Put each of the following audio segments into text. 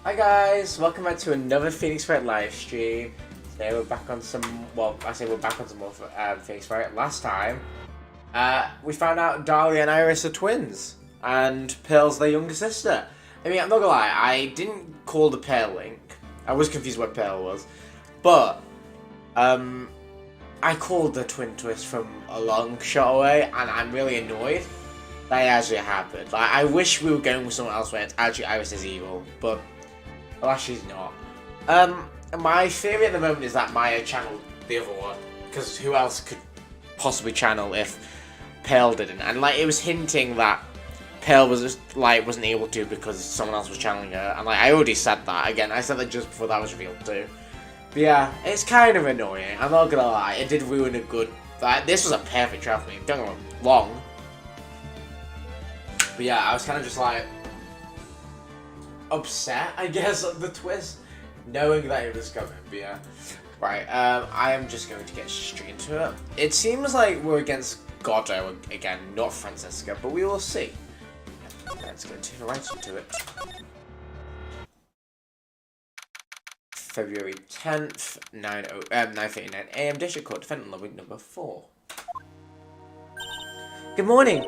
Hi guys, welcome back to another Phoenix Wright live stream. Today we're back on some, well, I say we're back on some more Phoenix Wright. Last time, we found out Dahlia and Iris are twins, and Pearl's their younger sister. I mean, I'm not gonna lie, I didn't call the Pearl link. I was confused what Pearl was, but, I called the twin twist from a long shot away, and I'm really annoyed that it actually happened. Like, I wish we were going with someone else where it's actually Iris is evil, but well, she's not. My theory at the moment is that Maya channeled the other one, because who else could possibly channel if Pearl didn't? And like, it was hinting that Pearl was just, like, wasn't able to because someone else was channeling her, and like, I already said that. Again, I said that just before that was revealed too. But yeah, it's kind of annoying, I'm not gonna lie. It did ruin a good, like, this was a perfect trial for me. Don't get me wrong. But yeah, I was kind of just like upset, I guess, at the twist, knowing that it was coming. But yeah, right. I am just going to get straight into it. It seems like we're against Goddo again, not Francisca, but we will see. Let's get right into it. February 10th, 9:39 AM, District Court, defendant lobby number 4. Good morning.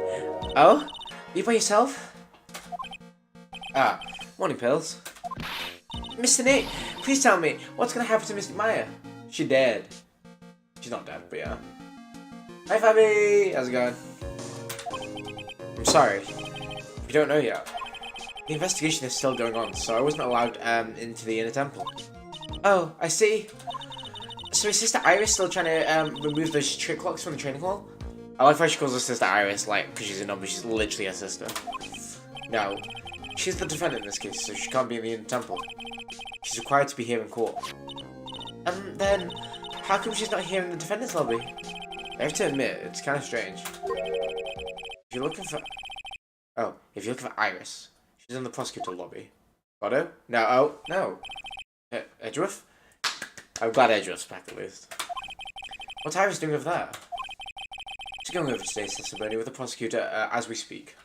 Oh, are you by yourself? Ah, morning, Pills. Mr. Nate, please tell me, what's gonna happen to Mr. Maya? She dead. She's not dead, but yeah. Hi, Fabi! How's it going? I'm sorry. We don't know yet. The investigation is still going on, so I wasn't allowed into the inner temple. Oh, I see. So is Sister Iris still trying to remove those trick locks from the training hall? I like how she calls her Sister Iris, like, because she's a number, she's literally her sister. No. She's the defendant in this case, so she can't be in the inner temple. She's required to be here in court. Then, how come she's not here in the defendant's lobby? I have to admit, it's kind of strange. If you're looking for... Oh, if you're looking for Iris, she's in the prosecutor lobby. Goddo? No, oh, no. Edgeworth? I'm glad Edgeworth's back at least. What's Iris doing over there? She's going over today's testimony with the prosecutor as we speak.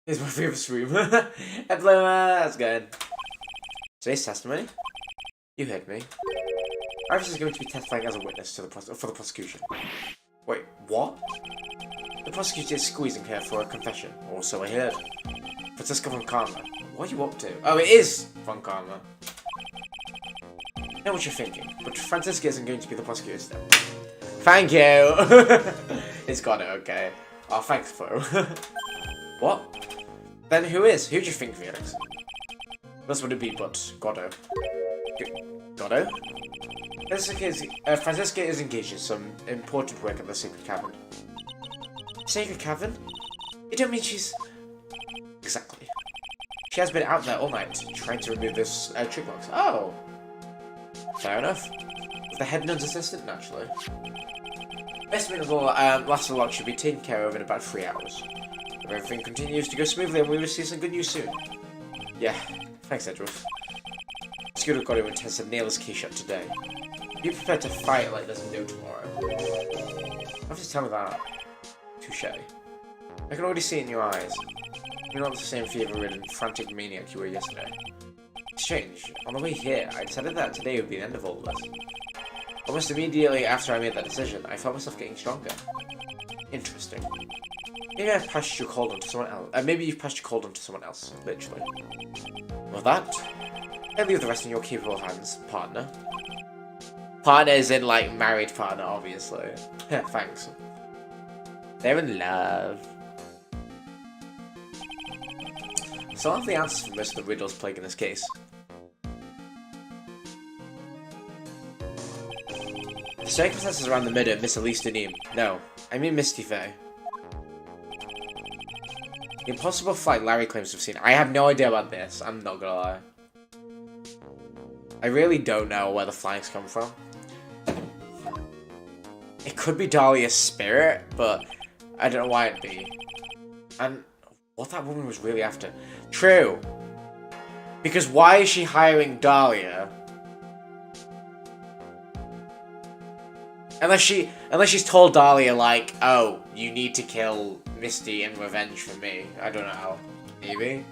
Here's my favourite stream. Hello, how's it going? Today's testimony? You heard me. Iris is going to be testifying as a witness to for the prosecution. Wait, what? The prosecutor is squeezing her for a confession, or so I heard. Francisca von Karma. What are you up to? Oh, it is von Karma. I know what you're thinking, but Francisca isn't going to be the prosecutor today. Thank you! It's got it, okay. Oh, thanks, Flo. What? Then who is? Who do you think, Felix? This would it be but Goddo. Goddo? Francisca is engaged in some important work at the Sacred Cavern. Sacred Cavern? You don't mean she's... Exactly. She has been out there all night, trying to remove this trick box. Oh! Fair enough. With the head nun's assistant, naturally. Estimate of all last lock should be taken care of in about 3 hours. If everything continues to go smoothly, and we will see some good news soon. Yeah, thanks, Edgeworth. Scooter got him intends to nail his key shut today. Be prepared to fight like there's no tomorrow. You have to tell me that. Touche. I can already see it in your eyes. You're not the same fever-ridden, frantic maniac you were yesterday. Strange. On the way here, I decided that today would be the end of all of this. Almost immediately after I made that decision, I felt myself getting stronger. Interesting. Maybe I've passed your cold on to someone else. Maybe you've passed your cold on to someone else, literally. Well, that, I leave the rest in your capable hands, partner. Partner is in, like, married partner, obviously. Yeah, thanks. They're in love. Still have the answers for most of the riddles plaguing this case. The circumstances around the murder of Miss Elise Denim. No, I mean Misty Faye. The impossible flight Larry claims to have seen. I have no idea about this, I'm not gonna lie. I really don't know where the flying's come from. It could be Dahlia's spirit, but I don't know why it'd be. And what that woman was really after. True. Because why is she hiring Dahlia? Unless she's told Dahlia, like, oh, you need to kill Misty in revenge for me. I don't know. Maybe.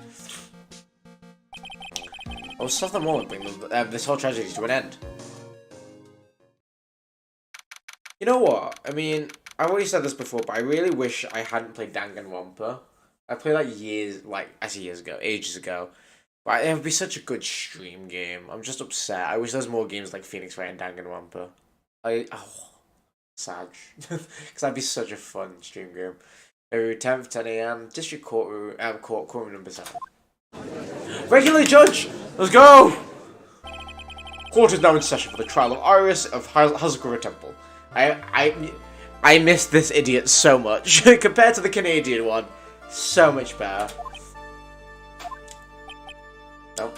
I will solve them all and bring this whole tragedy to an end. You know what? I mean, I already said this before, but I really wish I hadn't played Danganronpa. I played that years ago, ages ago. But it would be such a good stream game. I'm just upset. I wish there was more games like Phoenix Wright and Danganronpa. Sad. Because that'd be such a fun stream game. February 10th, 10 AM, District Courtroom, courtroom number 7. Regular Judge! Let's go! Court is now in session for the trial of Iris of Hazakura Temple. I miss this idiot so much. Compared to the Canadian one, so much better. No.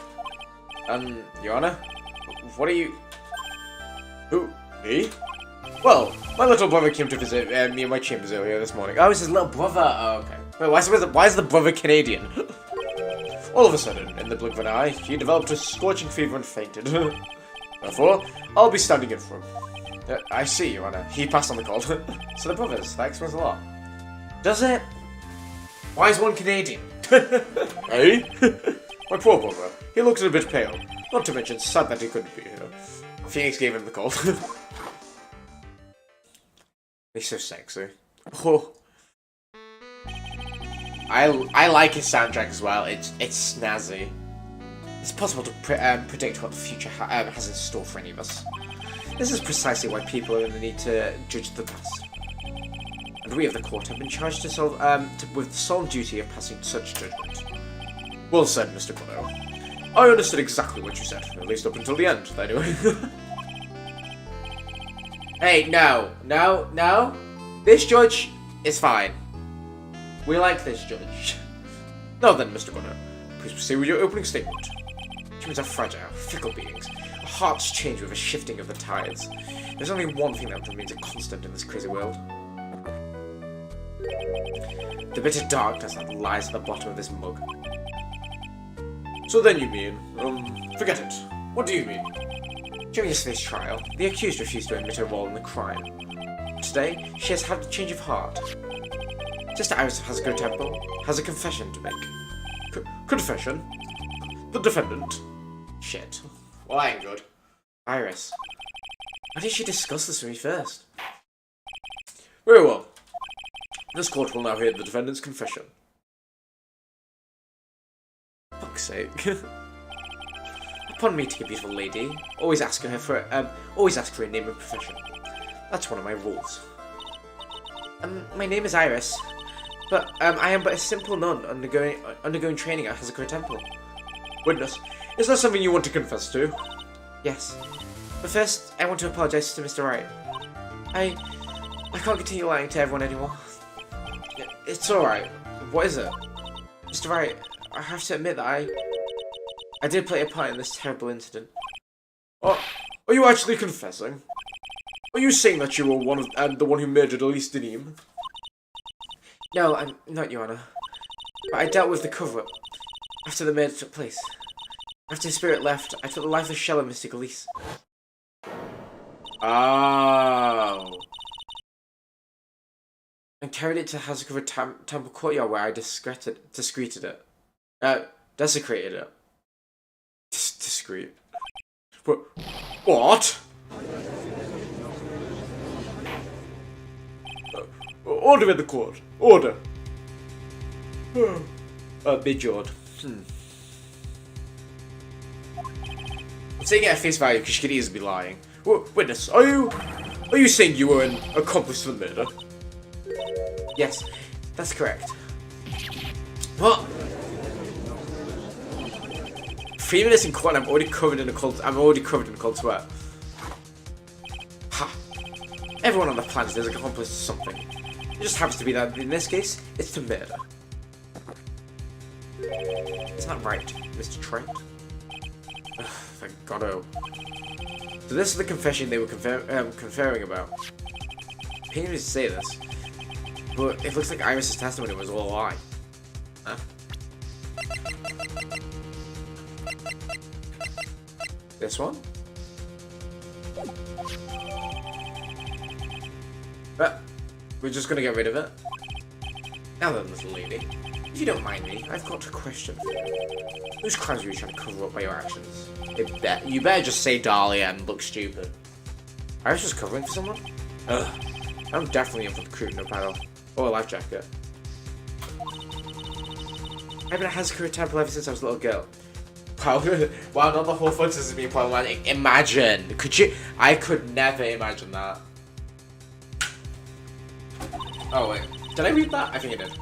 Your Honor? What are you... Who? Me? Well, my little brother came to visit me in my chambers earlier this morning. Oh, it's his little brother. Oh, okay. Wait, why is the brother Canadian? All of a sudden, in the blink of an eye, he developed a scorching fever and fainted. Therefore, I'll be standing in for him. I see, Your Honor. He passed on the call. So the brothers, that explains a lot. Does it? Why is one Canadian? Eh? My poor brother. He looks a bit pale. Not to mention, sad that he couldn't be here. Phoenix gave him the call. He's so sexy. Oh. I like his soundtrack as well. It's snazzy. It's possible to predict what the future has in store for any of us. This is precisely why people are in the need to judge the past. And we of the court have been charged with the solemn duty of passing such judgment. Well said, Mr. Kono. I understood exactly what you said, at least up until the end, anyway. Hey, no. This judge is fine. We like this judge. Now then, Mr. Kono, please proceed with your opening statement. Humans are fragile, fickle beings. Our hearts change with a shifting of the tides. There's only one thing that remains a constant in this crazy world. The bitter darkness that lies at the bottom of this mug. So then you mean, forget it. What do you mean? During yesterday's trial, the accused refused to admit her role in the crime. Today, she has had a change of heart. Sister Iris of Hazakura Temple has a confession to make. Confession? The defendant? Shit. Well, I ain't good. Iris. Why did she discuss this with me first? Very well. This court will now hear the defendant's confession. Fuck's sake. Upon meeting a beautiful lady, always ask for a name and profession. That's one of my rules. My name is Iris, but I am but a simple nun undergoing training at Hazakura Temple. Witness, is that something you want to confess to? Yes. But first, I want to apologize to Mr. Wright. I can't continue lying to everyone anymore. It's alright. What is it? Mr. Wright, I have to admit that I did play a part in this terrible incident. Oh, are you actually confessing? Are you saying that you were the one who murdered Elise Denim? No, I'm not, Your Honor. But I dealt with the cover-up after the murder took place. After his spirit left, I took the lifeless shell of Mystic Elise. Oh. And carried it to Hazakura Temple Courtyard where I discreted it. Desecrated it. Discreet. What? Order in the court. Order. Bidjord. I'm taking it at face value because she could easily be lying. Witness, are you saying you were an accomplice to the murder? Yes, that's correct. What? 3 minutes in court and I'm already covered in a cold sweat. Ha! Everyone on the planet is an accomplice to something. It just happens to be that in this case, it's to murder. Is that right, Mr. Trent? Thank God. Oh. So this is the confession they were conferring about. I can't even say this, but it looks like Iris' testimony was all a lie. Huh? This one? But we're just gonna get rid of it. Now then, little lady, if you don't mind me, I've got a question for you. Whose crimes were you trying to cover up by your actions? You better just say Dahlia and look stupid. I was just covering for someone? Ugh. I'm definitely in for the recruiting apparel. Or a life jacket. I've been at Hazakura Temple ever since I was a little girl. Wow, not the whole footage is being problematic. Imagine. Could you? I could never imagine that. Oh wait, did I read that? I think I did.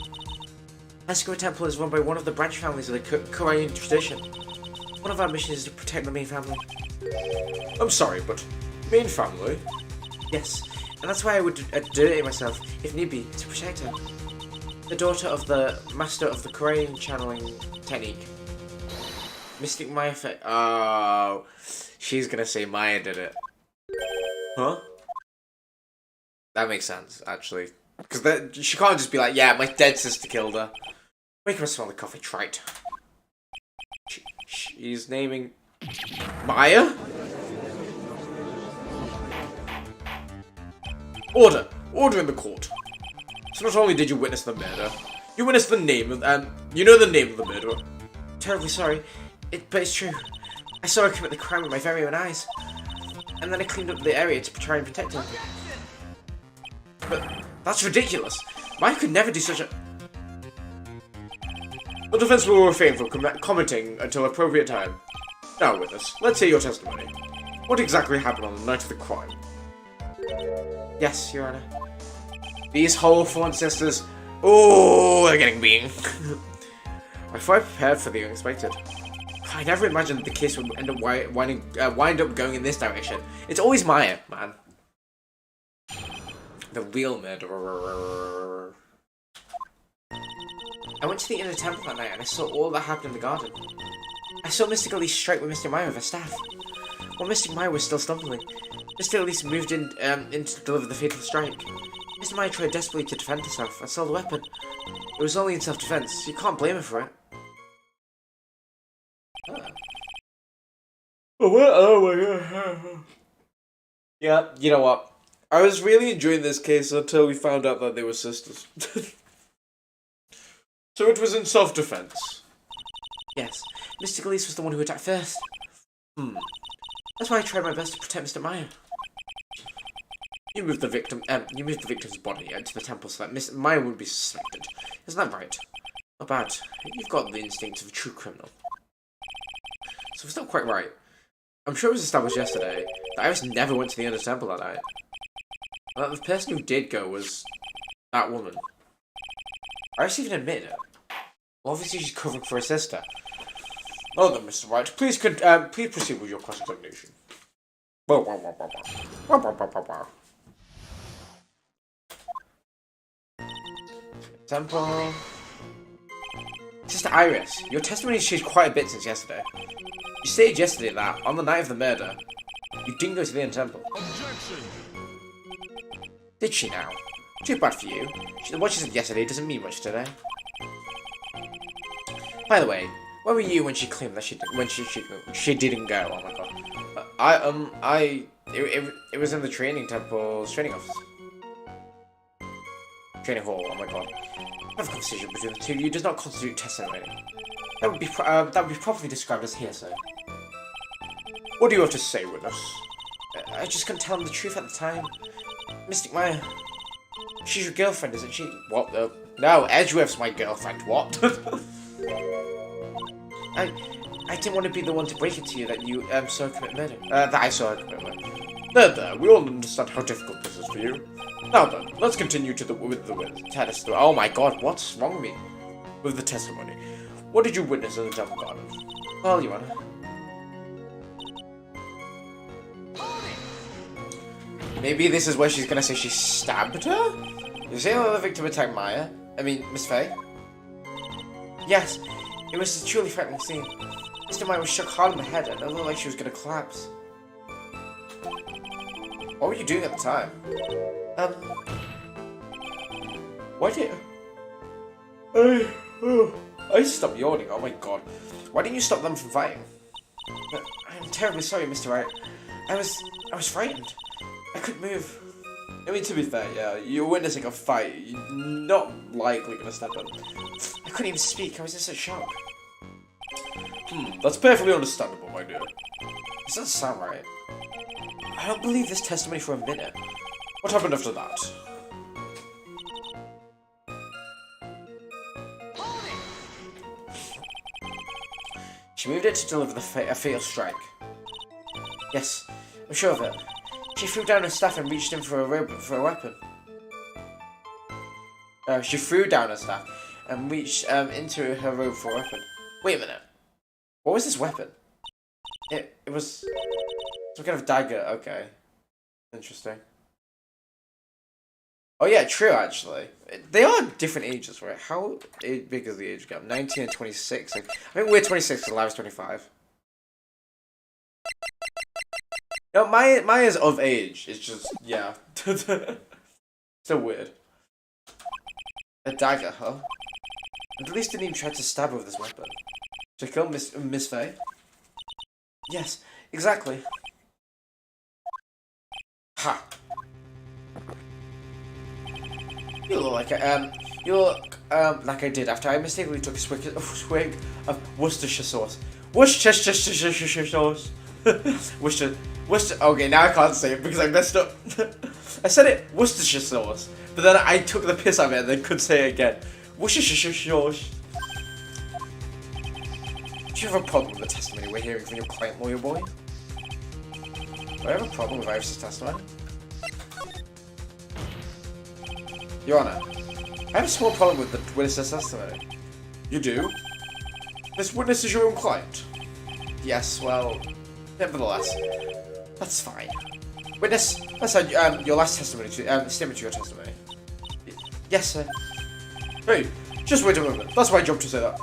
Hazakura Temple is run by one of the branch families of the Korean tradition. One of our missions is to protect the main family. I'm sorry, but main family? Yes, and that's why I would do it myself, if need be, to protect her. The daughter of the master of the Korean channeling technique. Mystic Maya. Oh, she's gonna say Maya did it. Huh? That makes sense, actually. Because she can't just be like, yeah, my dead sister killed her. Make her smell the coffee, trite. She's naming Maya? Order! Order in the court. So not only did you witness the murder, you witnessed the name of, you know the name of the murderer. Terribly sorry, but it's true. I saw her commit the crime with my very own eyes. And then I cleaned up the area to try and protect her. But that's ridiculous. Maya could never do such a... The defense will refrain from commenting until appropriate time. Now, witness, let's hear your testimony. What exactly happened on the night of the crime? Yes, Your Honor. These whole Fawn sisters... Oh, they're getting beaten. I thought I prepared for the unexpected. I never imagined the case would end up wind up going in this direction. It's always Maya, man. The real murderer. I went to the inner temple that night and I saw all that happened in the garden. I saw Mystic Elise strike with Mr. Maya with her staff. While Mystic Maya was still stumbling, Mr. Elise moved in to deliver the fatal strike. Mr. Maya tried desperately to defend herself and saw the weapon. It was only in self-defense, so you can't blame her for it. Oh my god. Yeah, you know what? I was really enjoying this case until we found out that they were sisters. So it was in self-defense. Yes, Mystic Elise was the one who attacked first. That's why I tried my best to protect Mr. Maya. You moved the victim's body into the temple so that Miss Maya wouldn't be suspected. Isn't that right? Not bad. You've got the instincts of a true criminal. So it's not quite right. I'm sure it was established yesterday that Iris never went to the inner temple that night. And that the person who did go was that woman. Iris even admitted it. Well, obviously she's covering for her sister. Oh then, Mr. Wright, please proceed with your cross-examination. Temple. Sister Iris, your testimony has changed quite a bit since yesterday. You stated yesterday that, on the night of the murder, you didn't go to the inner temple. Objection! Did she now? Too bad for you. What she said yesterday doesn't mean much today. By the way, where were you when she claimed that she didn't go? Oh my god. It was in the training temple's training office. Training hall. Oh my god. Have a conversation between the two of you does not constitute testimony. That would be properly described as hearsay. What do you have to say, witness? I just couldn't tell him the truth at the time. Mystic Maya. She's your girlfriend, isn't she? What the? No, Edgeworth's my girlfriend. What? I didn't want to be the one to break it to you that you saw her commit murder. That I saw her commit murder. There. We all understand how difficult this is for you. Now then, let's continue with the test. Oh my god, what's wrong with me? With the testimony. What did you witness in the temple garden? Well, Your Honor. Maybe this is where she's gonna say she stabbed her? You say the victim attacked Maya? I mean, Miss Faye? Yes, it was a truly frightening scene. Mr. Maya was struck hard in the head and it looked like she was gonna collapse. What were you doing at the time? Why did I stopped yawning, oh my god. Why didn't you stop them from fighting? I'm terribly sorry, Mr. Wright. I was frightened. I couldn't move. I mean, to be fair, yeah, you're witnessing a fight. You're not likely gonna step in. I couldn't even speak. I was in such shock. That's perfectly understandable, my dear. This doesn't sound right. I don't believe this testimony for a minute. What happened after that? She moved it to deliver a fatal strike. Yes, I'm sure of it. She threw down her staff and reached in for a weapon. She threw down her staff and reached into her robe for a weapon. Wait a minute. What was this weapon? It was some kind of dagger. Okay, interesting. Oh yeah, true. Actually, they are different ages, right? How big is the age gap? 19 and 26. Like, I think we're 26 and Live's 25. No, Maya's of age. It's just yeah. So weird. A dagger, huh? At least didn't even try to stab her with this weapon. To kill Miss Faye? Yes, exactly. Ha! You look like like I did after I mistakenly took a swig of Worcestershire sauce. Worcestershire sauce. Worcester. Okay, now I can't say it because I messed up. I said it Worcestershire sauce, but then I took the piss out of it and then couldn't say it again. Worcestershire sauce. Do you have a problem with the testimony we're hearing from your client, lawyer boy? Do I have a problem with Iris's testimony? Your Honor, I have a small problem with the witness's testimony. You do? This witness is your own client? Yes, well, nevertheless, that's fine. Witness, let's add your last testimony to statement to your testimony. Yes, sir. Hey, just wait a moment. That's my job to say that.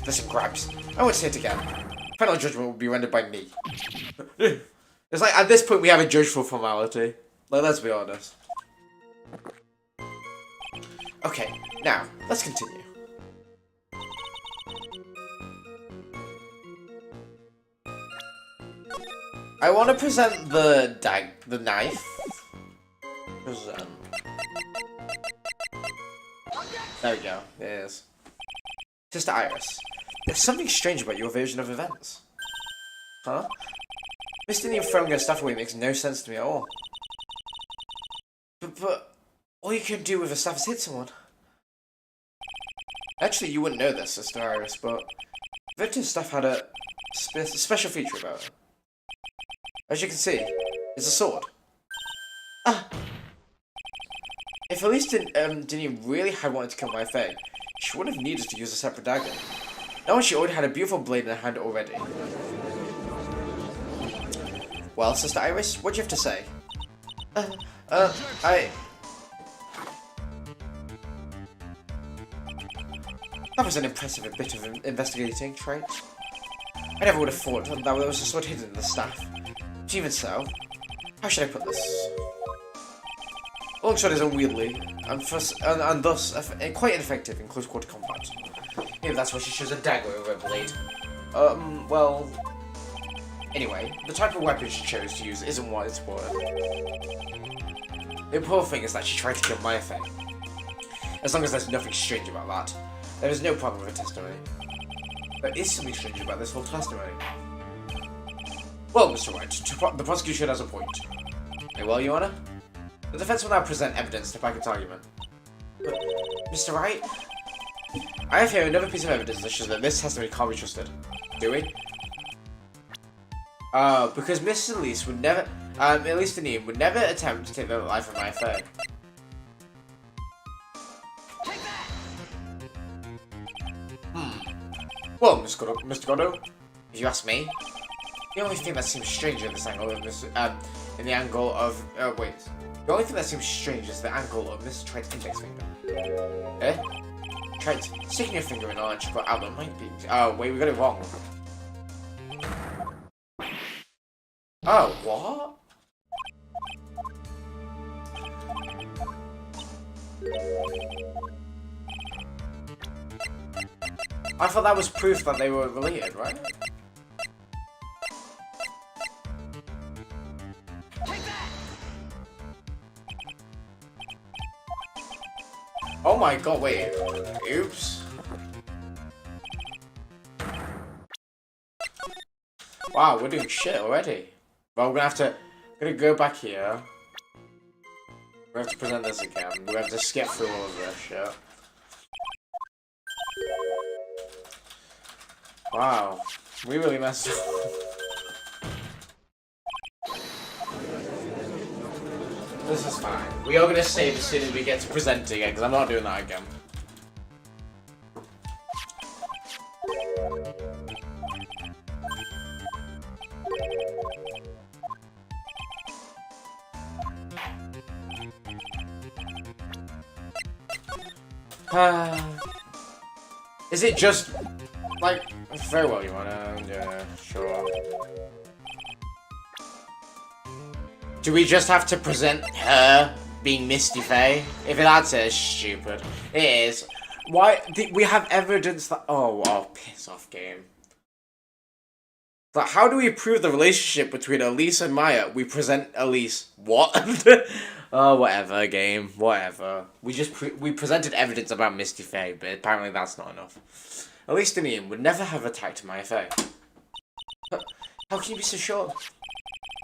Listen, Grabs, I won't say it again. Final judgment will be rendered by me. It's like, at this point, we have a judge for formality. Like, let's be honest. Okay, now, let's continue. I want to present the knife. There we go, it is. Sister Iris, there's something strange about your version of events. Huh? Mr. Neil throwing her stuff away makes no sense to me at all. But all you can do with a staff is hit someone. Actually, you wouldn't know this, Sister Iris, but Victor's stuff had a special feature about it. As you can see, it's a sword. Ah! If Elise didn't really had wanted to kill my Faye, she wouldn't have needed to use a separate dagger. Now she already had a beautiful blade in her hand already. Well, Sister Iris, what do you have to say? That was an impressive bit of investigating, right? I never would have thought that there was a sword hidden in the staff. But even so, how should I put this? Longsword is unwieldy, and thus quite ineffective in close quarter combat. Maybe that's why she chose a dagger over a blade. Well... Anyway, the type of weapon she chose to use isn't what it's worth. The important thing is that she tried to kill Maya Faye. As long as there's nothing strange about that, there is no problem with her testimony. There is something strange about this whole testimony. Well, Mr. Wright, the prosecution has a point. Very well, Your Honor. The defense will now present evidence to back its argument. But, Mr. Wright? I have here another piece of evidence that shows that this testimony can't be trusted. Do we? Because Mrs. Elise would never, Elise Deneen would never attempt to take the life of Maya Faye. Well, Mr. Goddo, if you ask me, the only thing that seems strange in this angle of Miss, in the angle of, wait. The only thing that seems strange is the angle of Mr. Tright's index finger. Eh? Tright, sticking your finger in an electrical outlet might be, oh, wait, we got it wrong. Oh, what? I thought that was proof that they were related, right? Oh my god, wait. Oops. Wow, we're doing shit already. Well, we're gonna go back here. We have to present this again. We have to skip through all of this shit. Wow, we really messed up. This is fine. We are gonna save as soon as we get to present again, because I'm not doing that again. Is it just like very well you wanna? Yeah, sure. Do we just have to present her being Misty Faye? If that's it, it's stupid. It is. Why? We have evidence that. Oh, piss off, game. But how do we prove the relationship between Elise and Maya? We present Elise. What? Oh, whatever, game. Whatever. We presented evidence about Misty Faye, but apparently that's not enough. Elise and Ian would never have attacked Maya Faye. How can you be so sure?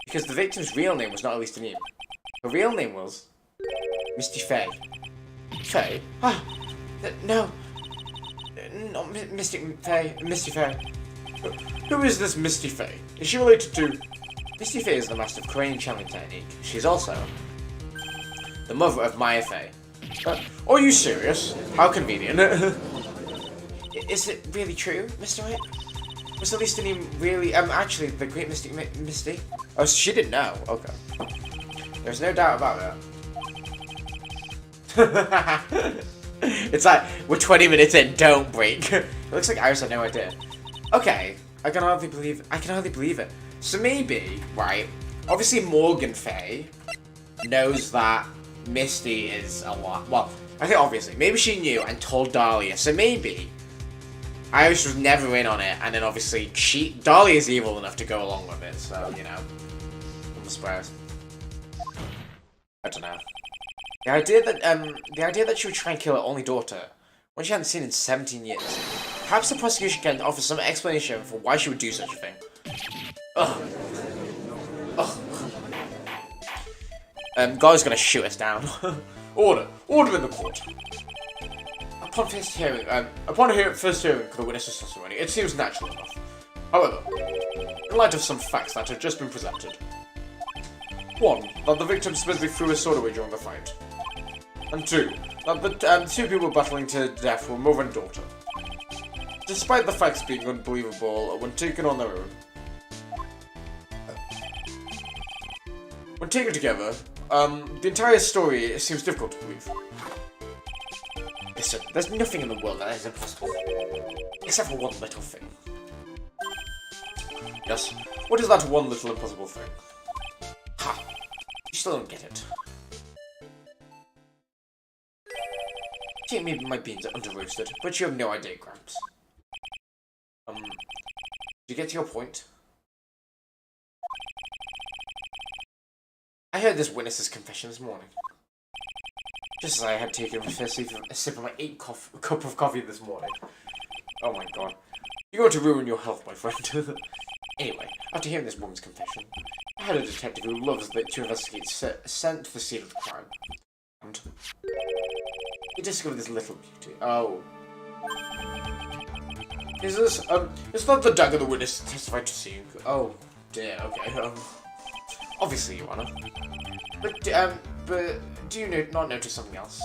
Because the victim's real name was not Elise and Ian. Her real name was Misty Faye. Faye? Ah, no. Not Misty Faye. Misty Faye. Who is this Misty Faye? Is she related to... Misty Faye is the master of crane channeling technique. She's also the mother of Maya Faye. Are you serious? How convenient. Is it really true, Mr. Wright? Was Elise really, actually the great Misty? Oh, so she didn't know. Okay. There's no doubt about that. It's like, we're 20 minutes in, don't break. It looks like Iris had no idea. Okay, I can hardly believe it. So maybe, right, obviously Morgan Faye knows that Misty is a lot. Well, I think obviously, maybe she knew and told Dahlia, so maybe Iris was never in on it, and then obviously Dahlia is evil enough to go along with it, so, you know, I'm surprised. I don't know. The idea that she would try and kill her only daughter, when she hadn't seen in 17 years. Perhaps the prosecution can offer some explanation for why she would do such a thing. Ugh. Ugh. Guy's gonna shoot us down. Order in the court. Upon first hearing the witness's testimony, it seems natural enough. However, in light of some facts that have just been presented. 1. That the victim supposedly threw a sword away during the fight. And 2. That the two people battling to death were mother and daughter. Despite the facts being unbelievable when taken on their own. When taken together, the entire story seems difficult to believe. Listen, there's nothing in the world that is impossible. Except for one little thing. Yes, what is that one little impossible thing? Ha! You still don't get it. I think maybe my beans are under-roasted, but you have no idea, Gramps. Did you get to your point? I heard this witness's confession this morning. Just as I had taken a sip of my 8th cup of coffee this morning. Oh my god. You're going to ruin your health, my friend. Anyway, after hearing this woman's confession, I had a detective who loves to investigate sent to the scene of the crime. And he discovered this little beauty. Oh. Is this, it's not the dagger the witness testified to seeing. Oh, dear, okay, obviously, Your Honor. But do you not notice something else?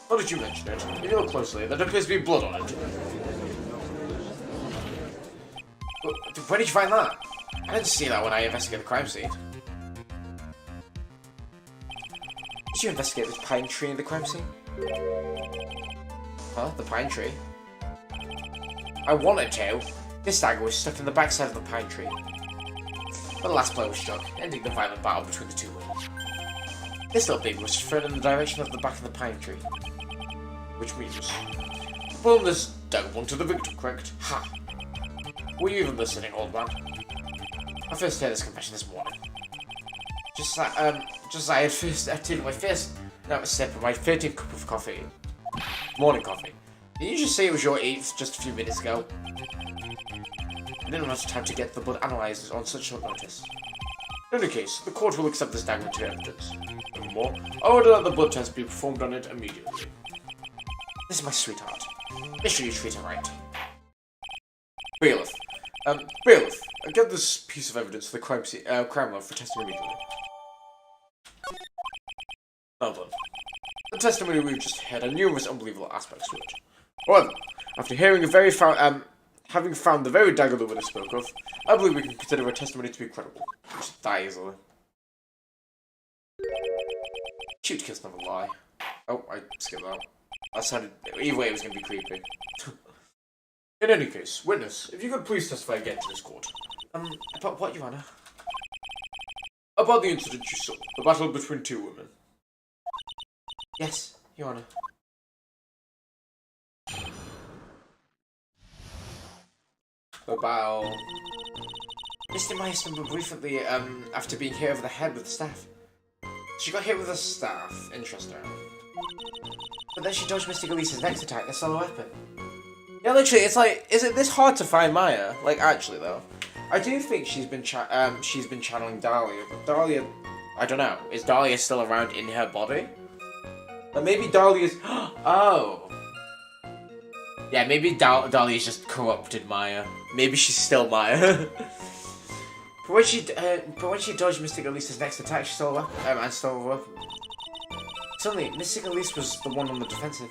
How did you mention it? If you look closely, there appears to be blood on it. Where did you find that? I didn't see that when I investigated the crime scene. Did you investigate this pine tree in the crime scene? Huh? The pine tree? I wanted to. This dagger was stuck in the backside of the pine tree. But the last blow was struck, ending the violent battle between the two women. This little baby was thrown in the direction of the back of the pine tree. Which means... pulling this dagger onto the victim, correct? Ha! Were you even listening, old man? I first heard this confession this morning. Just as I had taken my first sip of my 13th cup of coffee. Morning coffee. Did you just say it was your 8th just a few minutes ago? I didn't have much time to get the blood analyzed on such short notice. In any case, the court will accept this documentary evidence. Furthermore, I order that the blood test be performed on it immediately. This is my sweetheart. Make sure you treat her right. Bailiff. Bailiff, get this piece of evidence to the crime lab for testing immediately. Now done. The testimony we've just heard had numerous unbelievable aspects to it. However, after hearing having found the very dagger the witness spoke of, I believe we can consider her testimony to be credible. Just die easily. Shoot kills never lie. Oh, I skipped that. That sounded... Either way, it was going to be creepy. In any case, witness, if you could please testify again to this court. About what, Your Honor? About the incident you saw. The battle between two women. Yes, Your Honor. About... Mr. Meyer stumbled briefly, after being hit over the head with a staff. She got hit with a staff. Interesting. But then she dodged Mr. Galisa's next attack, a solo weapon. Yeah, literally, it's like, is it this hard to find Maya? Like, actually, though. I do think she's been channeling Dahlia, but Dahlia... I don't know. Is Dahlia still around in her body? But maybe Dahlia's... Oh! Yeah, maybe Dahlia's just corrupted Maya. Maybe she's still Maya. But when she dodged Mr. Galisa's next attack, she stole a weapon. Suddenly, Mr. Galisa was the one on the defensive,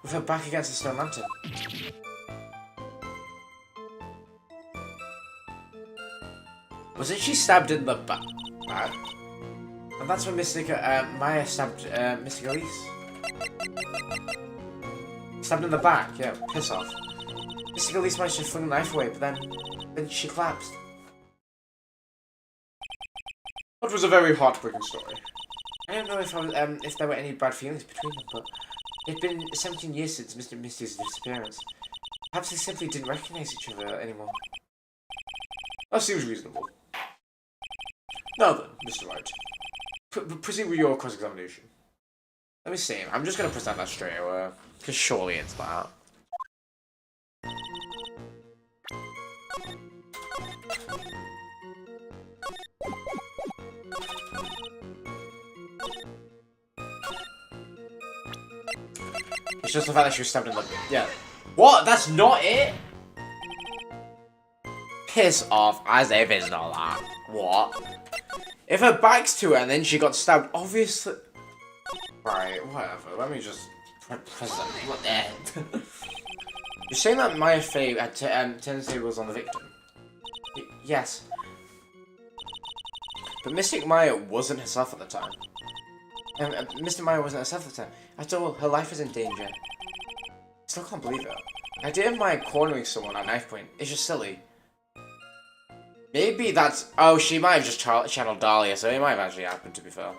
with her back against the stone lantern. Wasn't she stabbed in the back? And that's when Maya stabbed Mr. Galisa. Stabbed in the back, yeah, piss off. Mr. Galisa managed to fling the knife away, but then she collapsed. That was a very heartbreaking story. I don't know if there were any bad feelings between them, but it'd been 17 years since Mr. and Misty's disappearance. Perhaps they simply didn't recognize each other anymore. That seems reasonable. Now then, Mr. Wright, proceed with your cross-examination. Let me see. I'm just going to present that straight away, because surely it's that. It's just the fact that she was stabbed in the... Yeah. What? That's not it? Piss off, as if it's not that. What? If her back's to her and then she got stabbed, obviously... Right, whatever. Let me just... present... What the heck? You're saying that Maya Fey had turntables on the victim? Yes. But Mystic Maya wasn't herself at the time. Mr. Maya wasn't herself at the time. After all, her life was in danger. I still can't believe it. The idea of Maya cornering someone at knife point is just silly. Maybe that's... Oh, she might have just channeled Dahlia, so it might have actually happened, to be fair.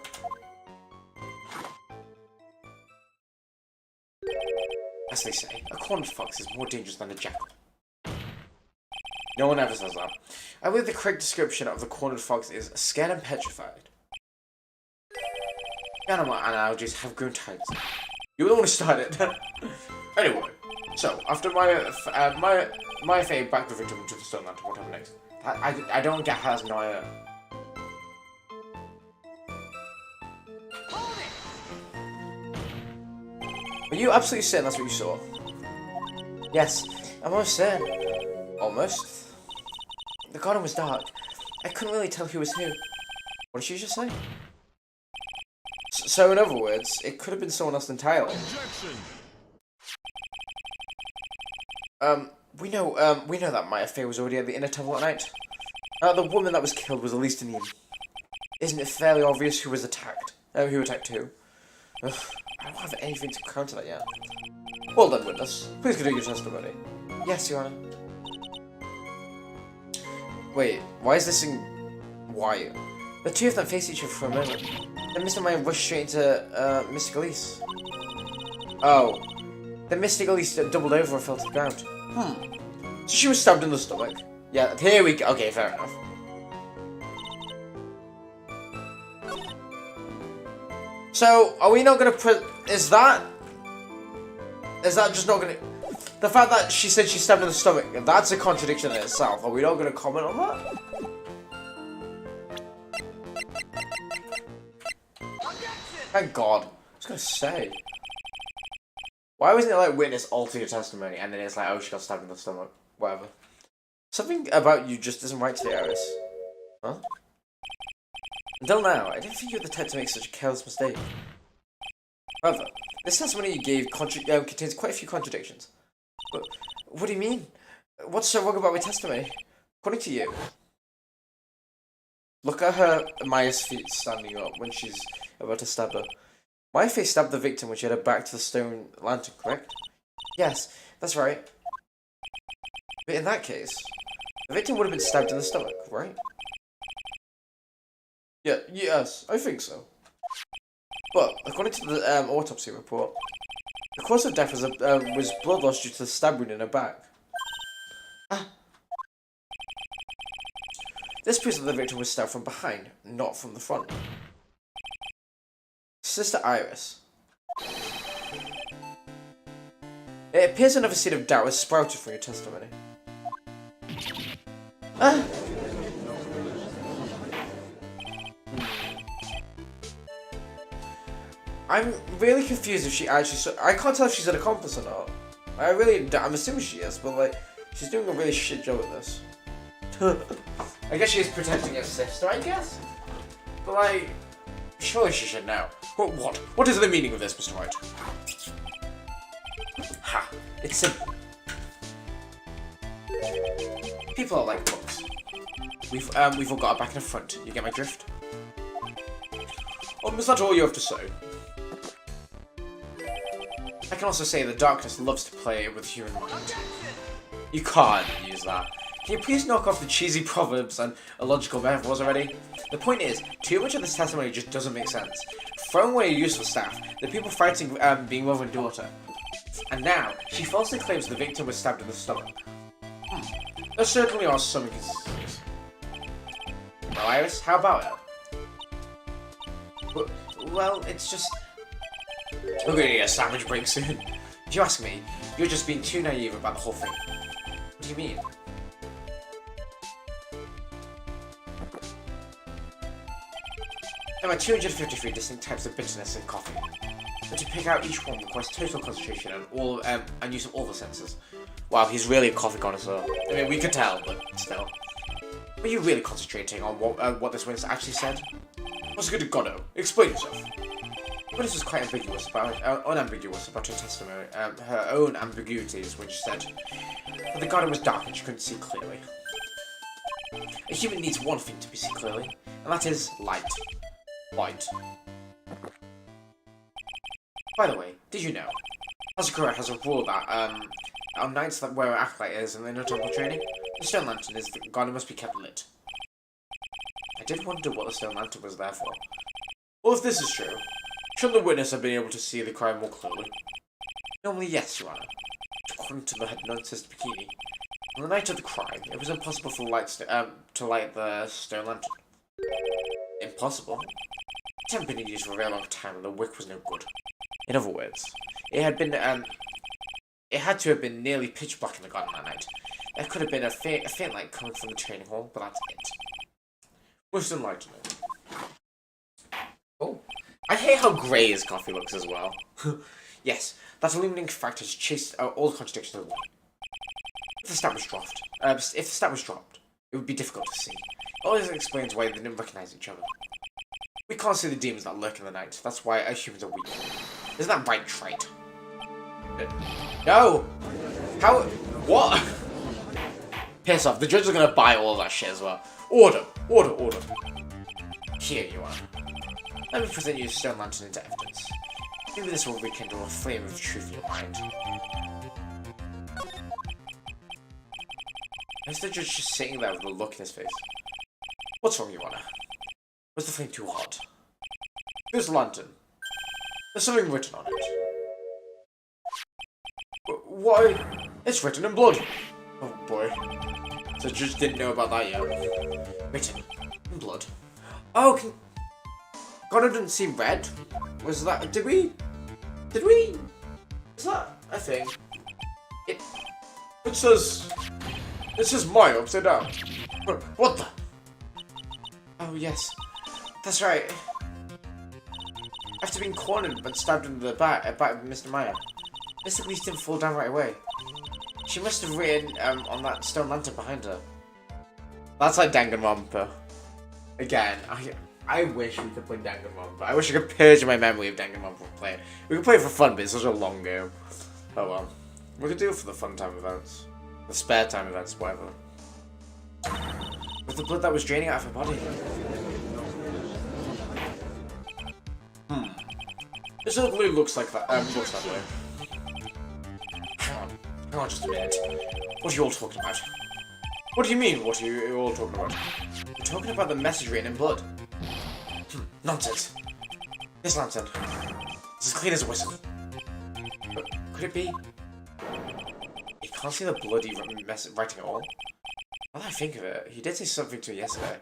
As they say, a cornered fox is more dangerous than a jackal. No one ever says that. I believe the correct description of the cornered fox is scared and petrified. Animal analogies have grown tight. You don't want to start it. Anyway, so after Maya Fey backed the victim to the stone lantern, what happened next? I don't get how that's not it. Are you absolutely certain that's what you saw? Yes, I'm almost certain. Almost? The garden was dark. I couldn't really tell who was who. What did you just say? So in other words, it could have been someone else entirely. We know that Maya Fey was already at the inner temple at night. The woman that was killed was Elistinian. Isn't it fairly obvious who was attacked? Who attacked who? Ugh, I don't have anything to counter that yet. Well done, witness. Please continue your testimony. Yes, Your Honor. Wait, why is this in... Why? The two of them faced each other for a moment. Then Mr. Maya rushed straight into, Mr. Galisa. Oh. Then Mr. Galisa doubled over and fell to the ground. So she was stabbed in the stomach. Yeah, here we go. Okay, fair enough. So, are we not gonna is that just not gonna... The fact that she said she stabbed in the stomach, that's a contradiction in itself. Are we not going to comment on that? Thank God. I was going to say. Why wasn't it like witness alter your testimony and then it's like, oh, she got stabbed in the stomach? Whatever. Something about you just isn't right today, Iris. Huh? Until now, I didn't think you were the type to make such a careless mistake. However, this testimony you gave contains quite a few contradictions. But what do you mean? What's so wrong about my testimony? According to you. Look at her, Maya's feet standing up when she's about to stab her. Maya face stabbed the victim when she had her back to the stone lantern, correct? Yes, that's right. But in that case, the victim would have been stabbed in the stomach, right? Yeah, yes, I think so. But, according to the autopsy report, the cause of death was blood loss due to the stab wound in her back. Ah. This proves that the victim was stabbed from behind, not from the front. Sister Iris. It appears another seed of doubt has sprouted from your testimony. Ah. I'm really confused if she actually I can't tell if she's an accomplice or not. I'm assuming she is, but like, she's doing a really shit job at this. I guess she is protecting her sister, I guess? But like, surely she should know. What? What is the meaning of this, Mr. Wright? Ha! It's simple. People are like books. We've all got our back and a front. You get my drift? Is that all you have to say? I can also say the darkness loves to play with human mind. You can't use that. Can you please knock off the cheesy proverbs and illogical metaphors already? The point is, too much of this testimony just doesn't make sense. Throwing away a useful staff, the people fighting being mother and daughter. And now, she falsely claims the victim was stabbed in the stomach. There certainly are some inconsistencies. Well, Iris, how about it? Well, it's just... We're gonna get a sandwich break soon. If you ask me, you're just being too naive about the whole thing. What do you mean? There are 253 distinct types of bitterness in coffee, but to pick out each one requires total concentration and use of all the senses. Wow, he's really a coffee connoisseur. I mean, we could tell, but still. Were you really concentrating on what this witness actually said? What's good to Goddo? Explain yourself. The witness was quite unambiguous about her testimony, her own ambiguities when she said that the garden was dark and she couldn't see clearly. A human needs one thing to see clearly, and that is light. Light. By the way, did you know? Asakura has a rule that, on nights where acolyte is in the temple training, the stone lantern is the garden must be kept lit. I did wonder what the stone lantern was there for. Well, if this is true, shouldn't the witness have been able to see the crime more clearly? Normally, yes, Your Honor. According to the head noticed bikini, on the night of the crime, it was impossible for to light the stone lantern. Impossible? It hadn't been in use for a very long time and the wick was no good. In other words, it had to have been nearly pitch black in the garden that night. There could have been a faint light coming from the training hall, but that's it. Most enlightening. Oh. I hate how grey his coffee looks as well. Yes, that illuminating fact has chased out all the contradictions away. If the stat was dropped, it would be difficult to see. All this explains why they didn't recognize each other. We can't see the demons that lurk in the night. That's why humans are weak. Isn't that right, Wright? No! How? What? Piss off. The judge is gonna buy all of that shit as well. Order! Order! Order! Here you are. Let me present you a stone lantern into evidence. Maybe this will rekindle a flame of truth in your mind. Is the judge just sitting there with a look in his face? What's wrong, Your Honor? Was the flame too hot? Here's the lantern. There's something written on it. Why? It's written in blood. Oh boy. So the judge didn't know about that yet. Written in blood. Oh, God, it didn't seem red. Was that? Did we? Is that a thing? It says Maya upside down. What the? Oh yes, that's right. After being cornered but stabbed in the back by Mr. Maya, Mr. Cleese didn't fall down right away. She must have written on that stone lantern behind her. That's like Danganronpa. Again, I wish we could play Danganronpa. I wish I could purge my memory of Danganronpa from playing. We could play it for fun, but it's such a long game. Oh well. We could do it for the fun time events. The spare time events, whatever. With the blood that was draining out of her body. This certainly looks like that, looks that way. Hang on just a minute. What are you all talking about? What do you mean, what are you all talking about? We're talking about the message written in blood. Nonsense. This lantern. It's as clean as a whistle. But could it be? You can't see the bloody writing at all. Now that I think of it, he did say something to me yesterday.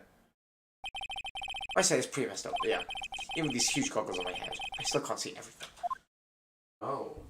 I say it's pretty messed up, but yeah. Even with these huge goggles on my head, I still can't see everything. Oh.